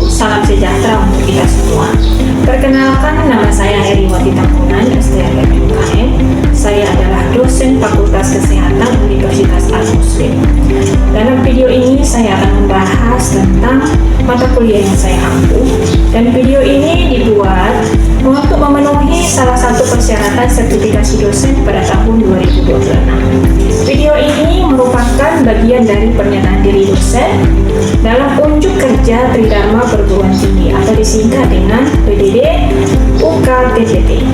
salam sejahtera untuk kita semua. Perkenalkan, nama saya Heriwati Tampunan, STRMMKM. Saya adalah dosen Fakultas Kesehatan Universitas Al-Muslim. Dalam video ini saya akan membahas tentang mata kuliah yang saya ampuh, dan video ini dibuat untuk memenuhi salah satu persyaratan sertifikasi dosen pada tahun 2026. Video ini merupakan bagian dari pernyataan diri dosen dalam unjuk kerja Tridharma Perguruan Tinggi atau disingkat dengan PDD UKTPT.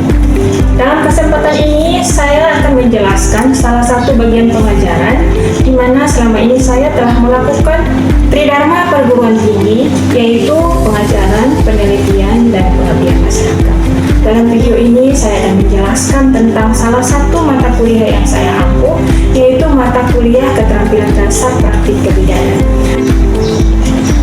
Dalam kesempatan ini saya akan menjelaskan salah satu bagian pengajaran di mana selama ini saya telah melakukan Tridharma Perguruan Tinggi, yaitu pengajaran, penelitian, dan pengabdian masyarakat. Dalam video ini saya akan menjelaskan tentang salah satu mata kuliah yang saya ampuh, yaitu mata kuliah Keterampilan Dasar Praktik Kebidanan.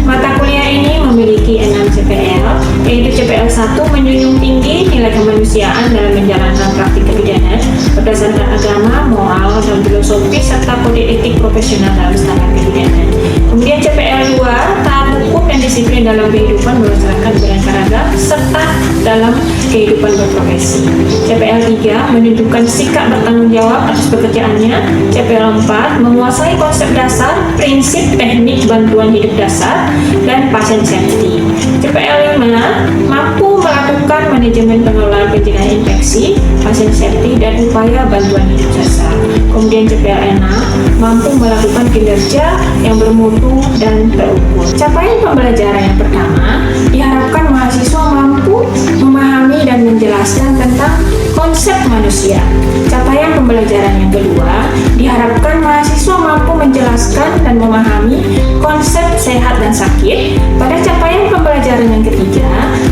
Mata kuliah ini memiliki 6 CPL, yaitu CPL 1 menjunjung tinggi nilai kemanusiaan dalam menjalankan praktik kebidanan berdasarkan agama, moral, dan filosofi, serta kode etik profesional dalam standar kebidanan. Kemudian CPL 2, taat hukum dan disiplin dalam kehidupan bermasyarakat beraneka serta dalam kehidupan berprofesi. CPL 3, menunjukkan sikap bertanggung jawab atas pekerjaannya. CPL 4, menguasai konsep dasar, prinsip, teknik bantuan hidup dasar, dan pasien safety. CPL 5, mampu melakukan manajemen pengelolaan pencegahan infeksi, pasien safety, dan upaya bantuan hidup dasar. Kemudian CPL 6, mampu melakukan kinerja yang bermutu dan terukur. Capaian pembelajaran yang pertama, diharapkan mahasiswa mampu memahami dan menjelaskan tentang konsep manusia. Capaian pembelajaran yang kedua, diharapkan mahasiswa mampu menjelaskan dan memahami konsep sehat dan sakit. Pada capaian pembelajaran yang ketiga,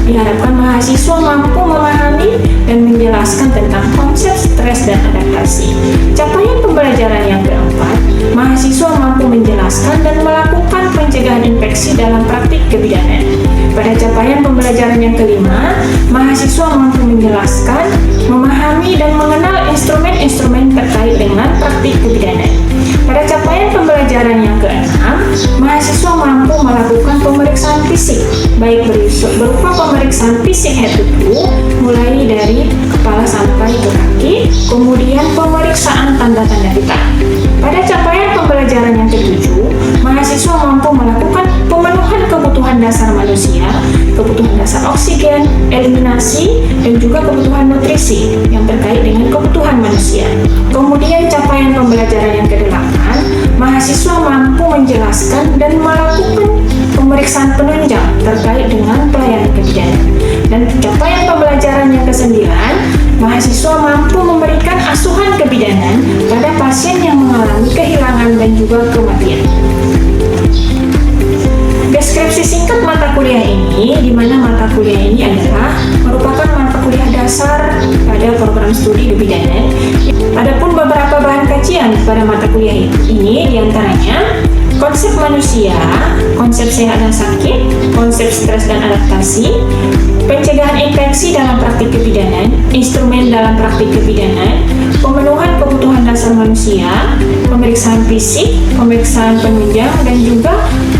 diharapkan mahasiswa mampu memahami dan menjelaskan tentang konsep stres dan adaptasi. Capaian pembelajaran yang keempat, mahasiswa mampu menjelaskan dan melakukan pencegahan infeksi dalam praktik kebidanan. Pada capaian pembelajaran yang kelima, mahasiswa mampu menjelaskan, memahami, dan mengenal instrumen-instrumen terkait dengan praktik kebidanan. Pada capaian pembelajaran yang keenam, mahasiswa mampu melakukan pemeriksaan fisik, baik berupa pemeriksaan fisik head to toe, mulai dari kepala sampai ke kaki, kemudian pemeriksaan tanda-tanda vital. Pada capaian pembelajaran yang ketujuh, mahasiswa mampu melakukan pemenuhan kebutuhan dasar manusia, kebutuhan dasar oksigen, eliminasi, dan juga kebutuhan nutrisi yang terkait dengan kebutuhan manusia. Kemudian capaian pembelajaran yang kedelapan, mahasiswa mampu menjelaskan dan melakukan pemeriksaan penunjang terkait dengan pelayanan kebidanan. Dan capaian pembelajaran yang kesembilan, mahasiswa mampu memberikan asuhan kebidanan pada pasien yang mengalami kehilangan dan juga kematian. Deskripsi singkat mata kuliah ini, di mana mata kuliah ini adalah merupakan mata kuliah dasar pada program studi kebidanan. Adapun beberapa bahan kajian pada mata kuliah ini diantaranya konsep manusia, konsep sehat dan sakit, konsep stres dan adaptasi, pencegahan infeksi dalam praktik kebidanan, instrumen dalam praktik kebidanan, pemenuhan kebutuhan dasar manusia, pemeriksaan fisik, pemeriksaan penunjang, dan juga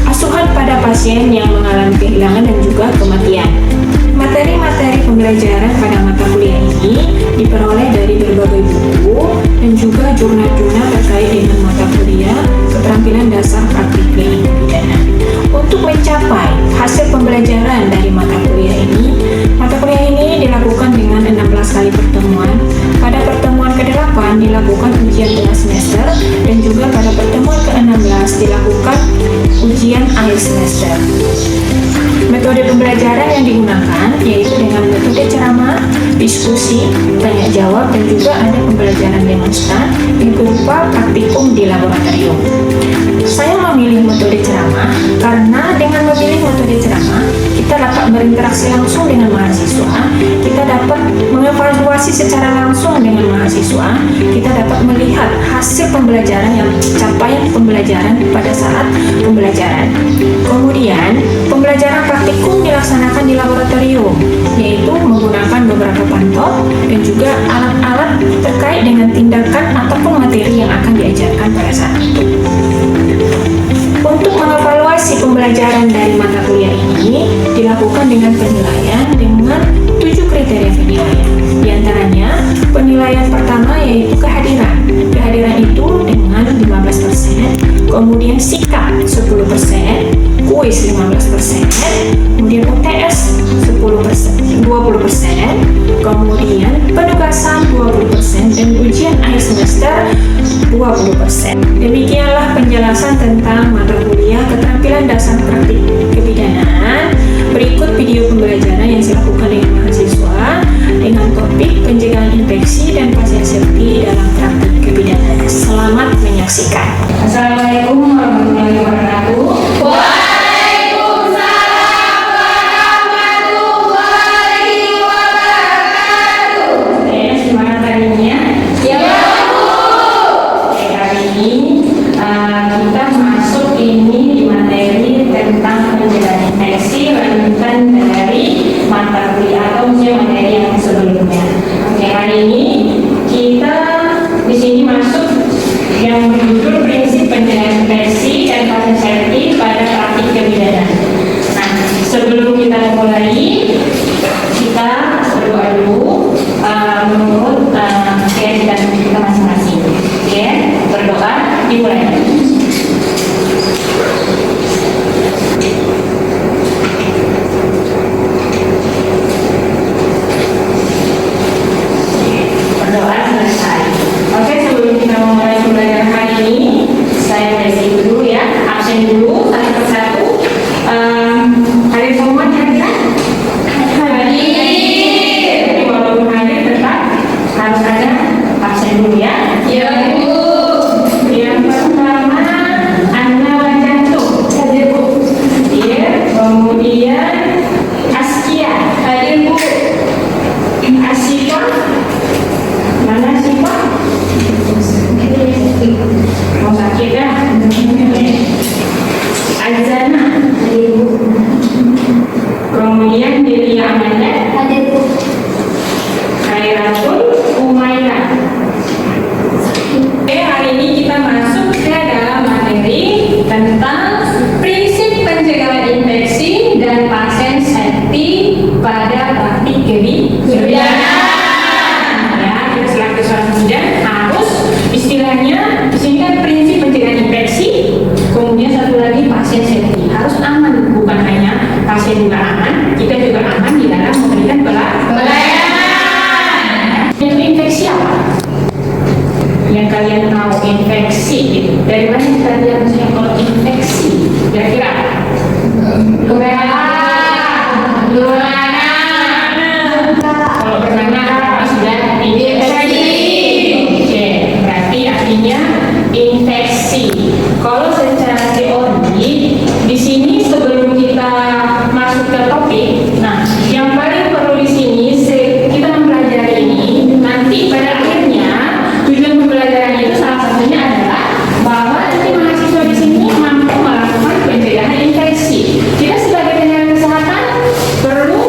asuhan pada pasien yang mengalami kehilangan dan juga kematian. Materi-materi pembelajaran pada mata kuliah ini diperoleh dari berbagai buku dan juga jurnal-jurnal terkait dengan mata kuliah Keterampilan Dasar Praktik Klinik Kebidanan. Untuk mencapai hasil pembelajaran dari mata kuliah ini dilakukan dengan 16 kali pertemuan. Pada pertemuan ke-8 dilakukan ujian tengah semester, dan juga pada pertemuan ke-16 dilakukan ujian akhir semester. Metode pembelajaran yang digunakan yaitu dengan metode ceramah, diskusi, tanya jawab, dan juga ada pembelajaran demonstran yang berupa praktikum di laboratorium. Saya memilih metode ceramah karena dengan memilih metode ceramah kita dapat berinteraksi langsung dengan mahasiswa, kita dapat mengevaluasi secara langsung dengan mahasiswa, kita dapat melihat hasil pembelajaran yang capaian pembelajaran pada saat pembelajaran. Kemudian pembelajaran praktikum dilaksanakan di laboratorium, yaitu menggunakan beberapa pantok dan juga alat-alat terkait dengan tindakan ataupun materi yang akan diajarkan pada saat itu. Untuk mengevaluasi pembelajaran dari mata kuliah ini, dengan penilaian dengan 7 kriteria penilaian. Di antaranya, penilaian pertama yaitu kehadiran. Kehadiran itu dengan 15%, kemudian sikap 10%, kuis 15%, kemudian UTS 20%, kemudian penugasan 20%, dan ujian akhir semester 20%. Demikianlah penjelasan tentang mata kuliah keterampilan dasar praktik kebidanaan. Berikut video pembelajaran yang dilakukan dengan mahasiswa dengan topik pencegahan infeksi dan pasien safety dalam praktik kebidanaan. Selamat menyaksikan. Assalamualaikum warahmatullahi wabarakatuh. Sebelum kita mulai, kita berdoa dulu menurut keyakinan kita masing-masing. Oke, berdoa dimulai. Berdoa selesai. Oke, sebelum kita mulai pembelajaran hari ini, saya basic dulu ya, absen dulu satu persatu. Hadir semua kira-kira? Hadir. Tapi walaupun hadir tetap harus ada absen dulu ya. Iya Bu. Yang pertama Anna Jantung. Hadir Bu. Hadir. Kemudian Askia. Hadir Bu. Asifa. Mana Asifa? Mau sakit ya? Azana. Hadir Bu. Kemudian Delia Amanda. Hadir Bu. Khairatul Umaira. Oke, hari ini kita masuk ke dalam materi tentang prinsip pencegahan infeksi dan pasien safety pada praktik kebidanan. Ya, kita selaku seorang bidan harus istilahnya di sini kan prinsip pencegahan infeksi, kemudian satu lagi pasien safety harus aman, bukan hanya pasien juga aman, kita juga aman di dalam memberikan pelayanan. Itu infeksi apa? Yang kalian tahu infeksi gitu. Dari mana kita lihat misalnya kalau infeksi? Kira-kira? Kalau bernanah sudah infeksi. Oke, berarti artinya infeksi. Kalau secara teori di sini sebelum kita masuk ke topik, nah yang paling perlu di sini kita mempelajari ini nanti pada akhirnya tujuan pembelajaran itu salah satunya adalah bahwa nanti mahasiswa di sini mampu melakukan pencegahan infeksi. Kita sebagai tenaga kesehatan perlu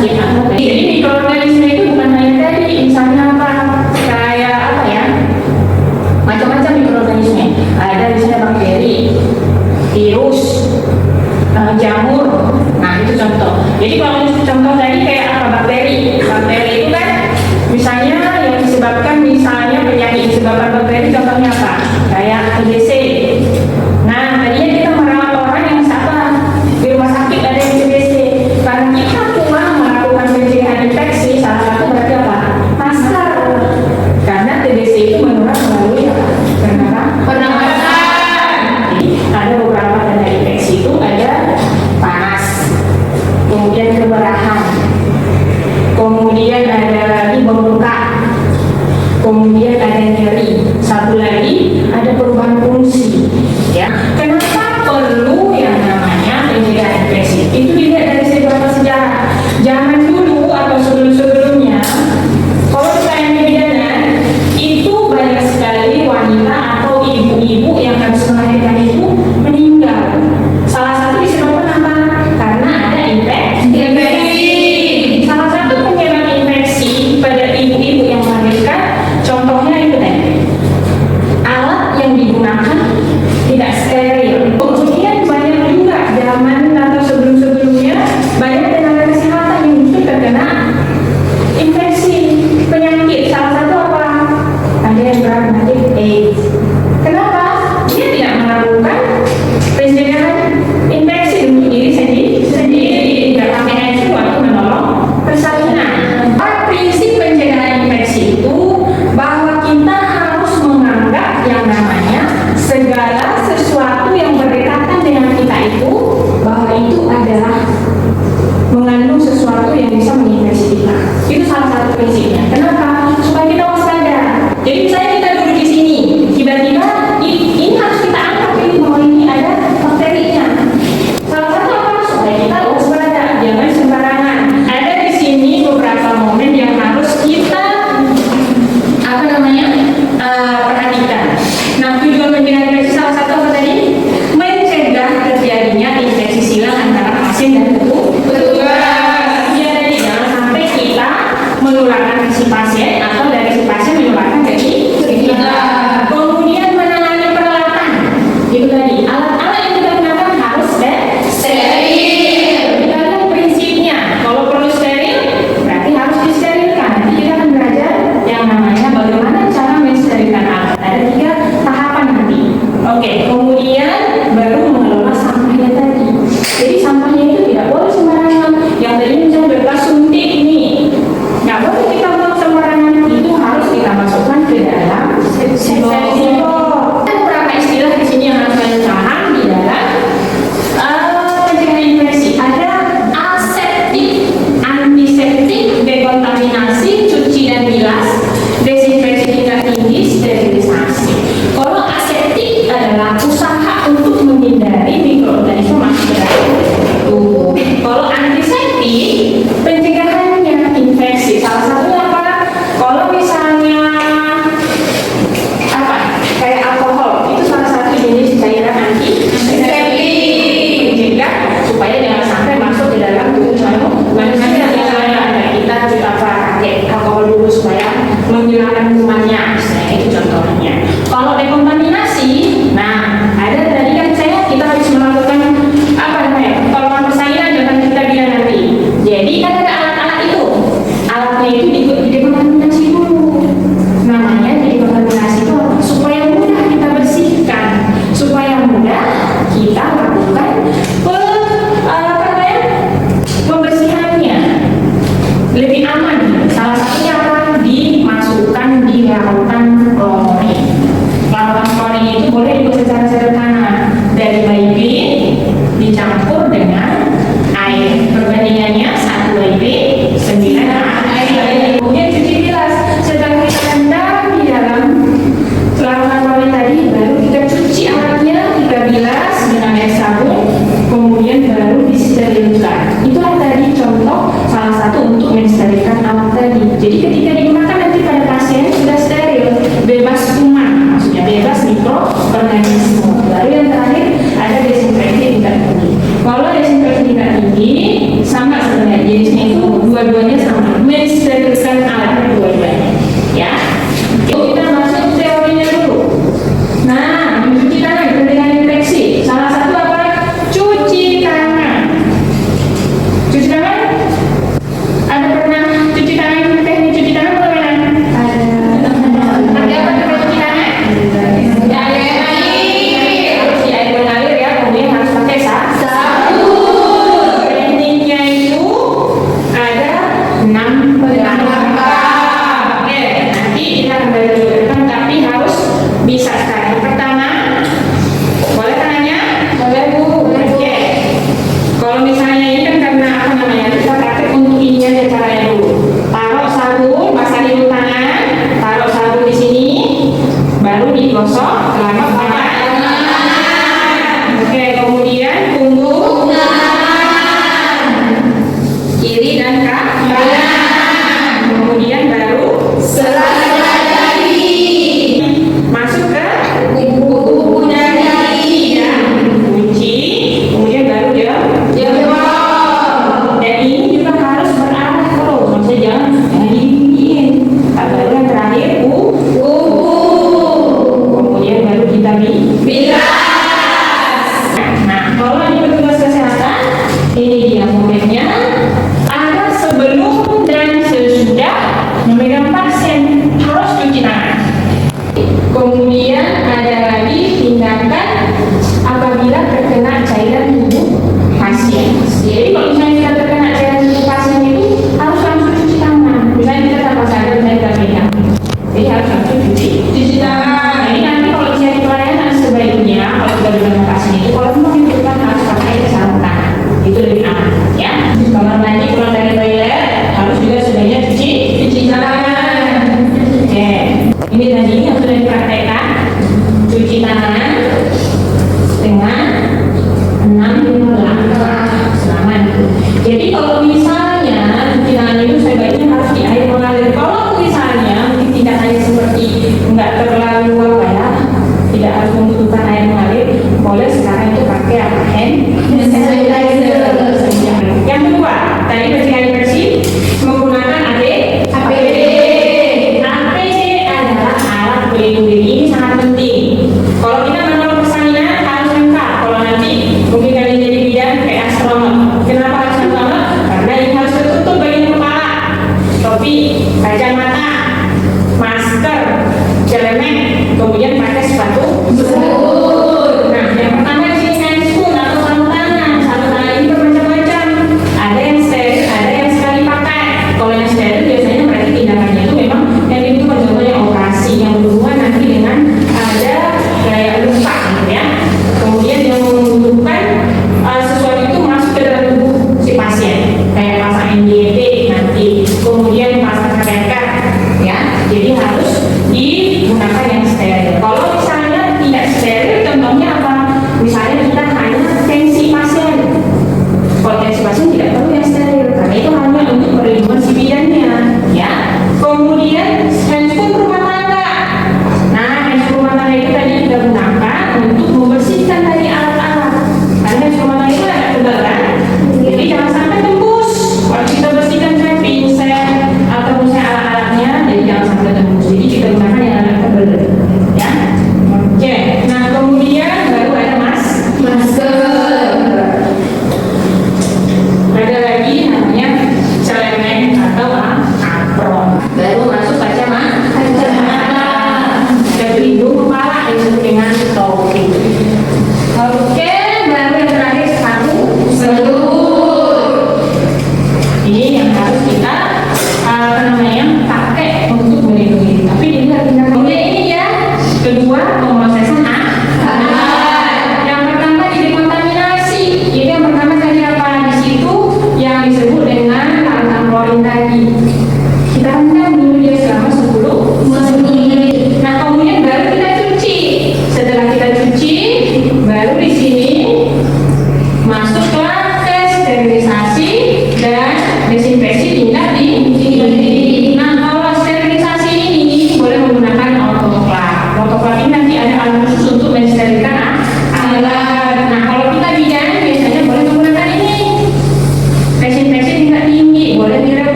sakit apa. Jadi mikroorganisme itu bukan hanya tadi, misalnya apa, kayak apa ya, macam-macam mikroorganisme. Ada misalnya bakteri, virus, jamur. Nah itu contoh. Jadi kalau contoh tadi kayak apa, bakteri. Bakteri itu kan misalnya yang disebabkan misalnya penyakit disebabkan bakteri, contohnya apa? Kayak TBC. Nah tadinya kita merawat orang yang apa di rumah sakit ada yang TBC. Karena kita kurang melakukan pencegahan infeksi, salah satu berarti apa? Masker. Karena TBC itu menular melalui apa? Pernapasan. Ada beberapa tanda infeksi itu ada panas, kemudian kemerahan, kemudian ada lagi bengkak, kemudian ada nyeri, satu lagi ada perubahan fungsi. Ya, kenapa perlu yang namanya pencegahan infeksi? Itu dilihat dari beberapa sejarah. Zaman dulu atau sebelum-sebelumnya, kalau kita yang bidanan itu banyak sekali wanita atau ibu-ibu yang harus melahirkan itu meninggal. Salah satu disebabkan apa? Karena ada infeksi. Salah satu penyebab infeksi pada ibu-ibu yang melahirkan, contohnya itu tadi, alat yang digunakan tidak steril. Kemudian banyak juga zaman atau sebelum-sebelumnya banyak tenaga kesehatan yang justru terkena infeksi penyakit. Salah satu apa? Ada yang penyakit AIDS. Kenapa? Dia tidak melakukan pencegahan infeksi untuk diri sendiri, tidak pakai HIV waktu menolong persalinan. Prinsip pencegahan infeksi itu bahwa kita harus menganggap yang namanya segala sesuatu yang berdekatan dengan kita itu bahwa itu adalah mengandung sesuatu yang bisa menginfeksi kita. Itu salah satu prinsipnya. Kenapa? Supaya kita waspada. Jadi misalnya kita duduk di sini, tiba-tiba ini harus kita angkat ini bahwa ini ada bakterinya. Salah satu apa? Supaya kita waspada, jangan sembarangan. Ada di sini beberapa momen yang harus kita perhatikan. Nah, tujuan pencegahan infeksi salah satu apa tadi? Mencegah terjadinya infeksi silang antara pasien dan petugas. Jadi jangan sampai kita menularkan ke si pasien atau dari si pasien menularkan ke kita. Kemudian menangani peralatan. Itu tadi, alat-alat yang kita gunakan harus steril. Kita lihat prinsipnya. Kalau perlu steril, berarti harus disterilkan. Nanti kita akan belajar yang namanya bagaimana cara mensterilkan alat. Ada 3 tahapan nanti. Oke, kemudian baru mengelola sampahnya tadi. Jadi sampahnya itu tidak boleh sembarangan. Yang tadi misalnya bekas suntik ini, nggak boleh kita buang sembarangan. Itu harus kita masukkan ke dalam silo. Ada beberapa istilah di sini yang harus kalian paham di dalam pencegahan infeksi. Ada aseptik, antiseptik, dekontaminasi, cuci dan bilas, desinfeksi tingkat tinggi, sterilisasi. Kalau aseptik adalah usaha untuk menghindari mikroorganisme masuk ke dalam tubuh. Kalau antiseptik, pencegahannya infeksi. Salah satunya apa? Kalau misalnya apa? Kayak alkohol, itu salah satu jenis cairan antiseptik. Mencegah supaya jangan sampai masuk ke dalam tubuh manusia. Kita juga pakai alkohol dulu supaya menghilangkan kumannya. Nah, itu contohnya. Kalau dekontaminasi, nah ada tadi kan kita harus melakukan apa namanya? Pertolongan persalinan dengan kita bilang nanti. Jadi kan ada alat-alat itu. Alatnya itu didekontaminasi dulu. Namanya dekontaminasi itu apa? Supaya mudah kita bersihkan, supaya mudah kita lakukan pembersihannya lebih aman. Salah satunya apa? Dimasukkan di larutan klorin. Larutan klorin itu boleh dibuat secara sederhana dari baikling dicampur dengan air. Perbandingannya 1 baikling 9 air. Kemudian cuci bilas. Setelah kita rendam di dalam larutan klorin tadi, baru kita cuci alatnya, kita bilas dengan air sabun, kemudian baru disterilkan. Itulah tadi contoh salah satu untuk mensterilkan alat tadi. Jadi ketika digunakan nanti pada pasien sudah steril, bebas kuman, maksudnya bebas mikroorganisme. Baru yang terakhir ada desinfeksi tingkat tinggi. Kalau desinfeksi tingkat tinggi sama sebenarnya jenisnya itu 2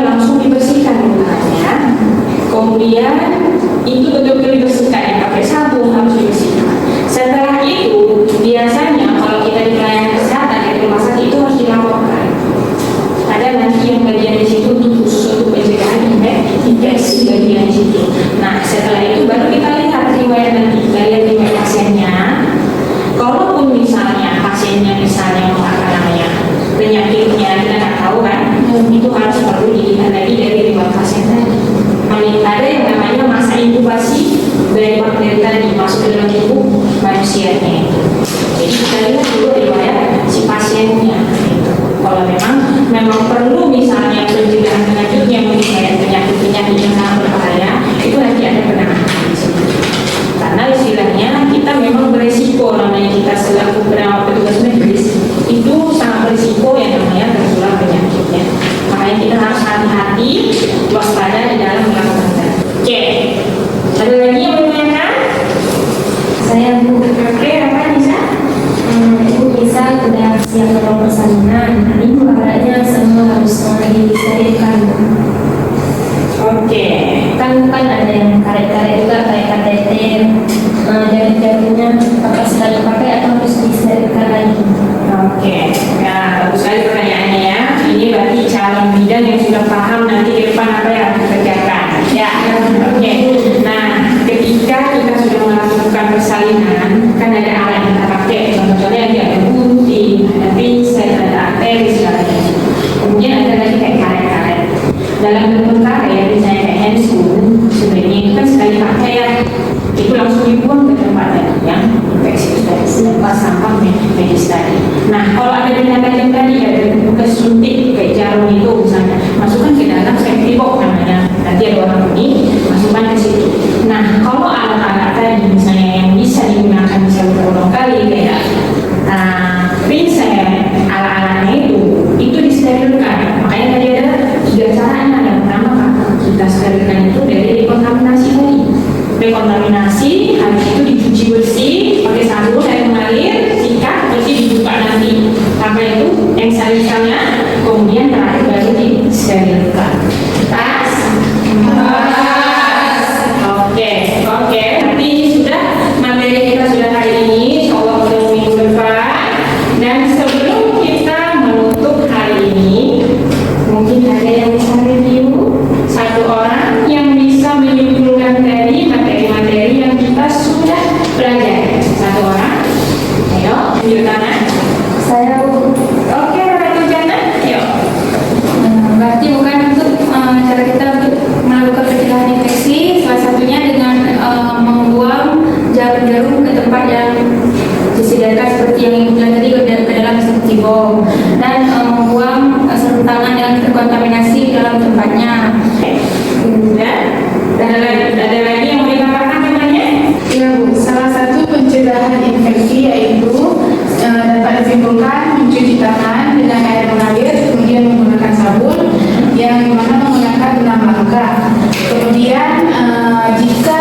langsung dibersihkan mukanya. Kemudian itu betul-betul dibersihkan, pakai sabun harus dibersihkan. Setelah itu biasanya kalau kita di pelayanan kesehatan di rumah sakit itu harus dilaporkan. Ada nanti yang bagian di situ untuk khusus untuk pencegahan infeksi bagian di situ. Nah setelah itu baru kita lihat riwayat nanti, kita lihat riwayat pasiennya. Kalaupun misalnya pasiennya penyakitnya kita nggak tahu kan, itu harus perlu dilihat lagi dari riwayat pasien tadi. Ada yang namanya masa inkubasi dari bakteri tadi masuk ke dalam tubuh manusianya itu. Jadi kita lihat dulu riwayat si pasiennya. Kalau memang perlu misalnya pencegahan selanjutnya mungkin penyakit-penyakit yang sangat berbahaya, itu nanti ada penanganan di situ. Karena istilahnya kita memang beresiko, namanya kita selaku perawat petugas medis itu sangat berisiko yang namanya tertular penyakitnya. Makanya kita harus hati-hati, waspada di dalam melakukan tadi. Oke, ada lagi yang bertanya? Saya Bu. Oke, apa Nisa? Ibu bisa sudah siap untuk persalinan. Ini makanya semua harus disterilkan. Oke. Kan ada yang karet-karet juga kayak kateter. Jarum-jarumnya apakah sekali pakai atau harus disterilkan lagi? Oke, ya bagus sekali pertanyaannya ya. Ini berarti calon bidan yang sudah paham nanti di depan apa yang harus dikerjakan. Ya, oke. Nah, ketika kita sudah melakukan persalinan, kan ada alat yang kita pakai. Contohnya ada gunting, ada pinset, ada arteri segalanya. Kemudian ada lagi kayak karet-karet. Dalam bentuk karet, misalnya kayak handscoon, sebenarnya itu kan sekali pakai ya. Itu langsung dibuang ke tempat yang infeksi tadi, pas sampah medis tadi. Nah, kalau ada benda tajam tadi, ada bekas suntik kayak jarum itu misalnya, masukkan ke dalam safety box namanya. Nanti ada orang ini masukkan ke situ. Nah, kalau alat-alat tadi misalnya yang bisa digunakan bisa berulang kali kayak pinset, alat-alatnya itu disterilkan. Makanya tadi ada 3 caranya. Yang pertama kita sterilkan itu dari dekontaminasi tadi. Dekontaminasi, habis itu dicuci bersih pakai sabun air mengalir, sikat, terus dibuka nanti apa itu yang sel-selnya, kemudian terakhir baru disterilkan. Tas. Oke. Nanti ini sudah materi kita sudah hari ini, insyaallah pada minggu depan. Dan sebelum kita menutup hari ini, mungkin ada yang bisa review satu orang yang bisa menyimpulkan dari materi-materi yang kita sudah pelajari. Satu orang, ayo tunjuk tangan. Saya Bu. Oke, Ratu Jana, yuk. Berarti bukan untuk cara kita untuk melakukan pencegahan infeksi, salah satunya dengan membuang jarum-jarum ke tempat yang disediakan seperti yang Ibu bilang tadi ke dalam safety box, dan membuang sarung tangan yang terkontaminasi ke dalam tempatnya. Dan ada lagi yang mau ditambahkan temannya? Ya Bu, salah satu pencegahan infeksi yaitu dapat disimpulkan mencuci tangan dengan air mengalir, kemudian menggunakan sabun yang mana menggunakan 6 langkah. Kemudian jika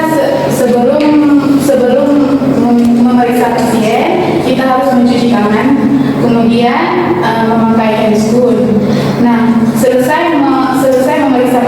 sebelum memeriksa pasien kita harus mencuci tangan, kemudian memakai handscoon. Nah, selesai memeriksa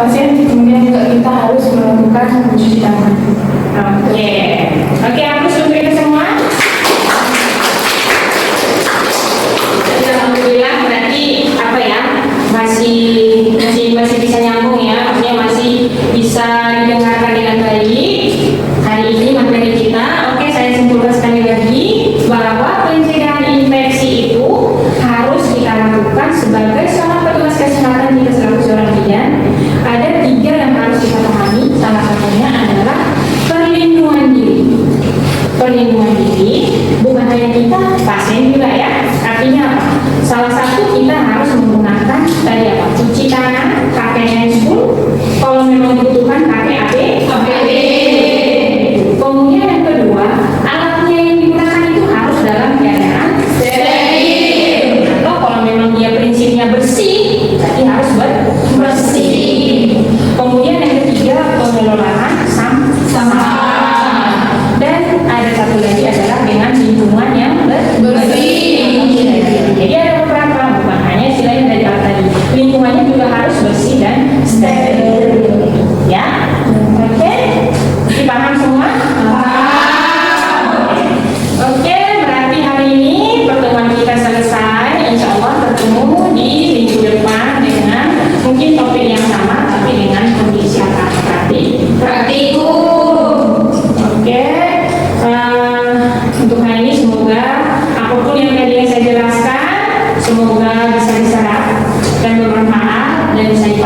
dan saya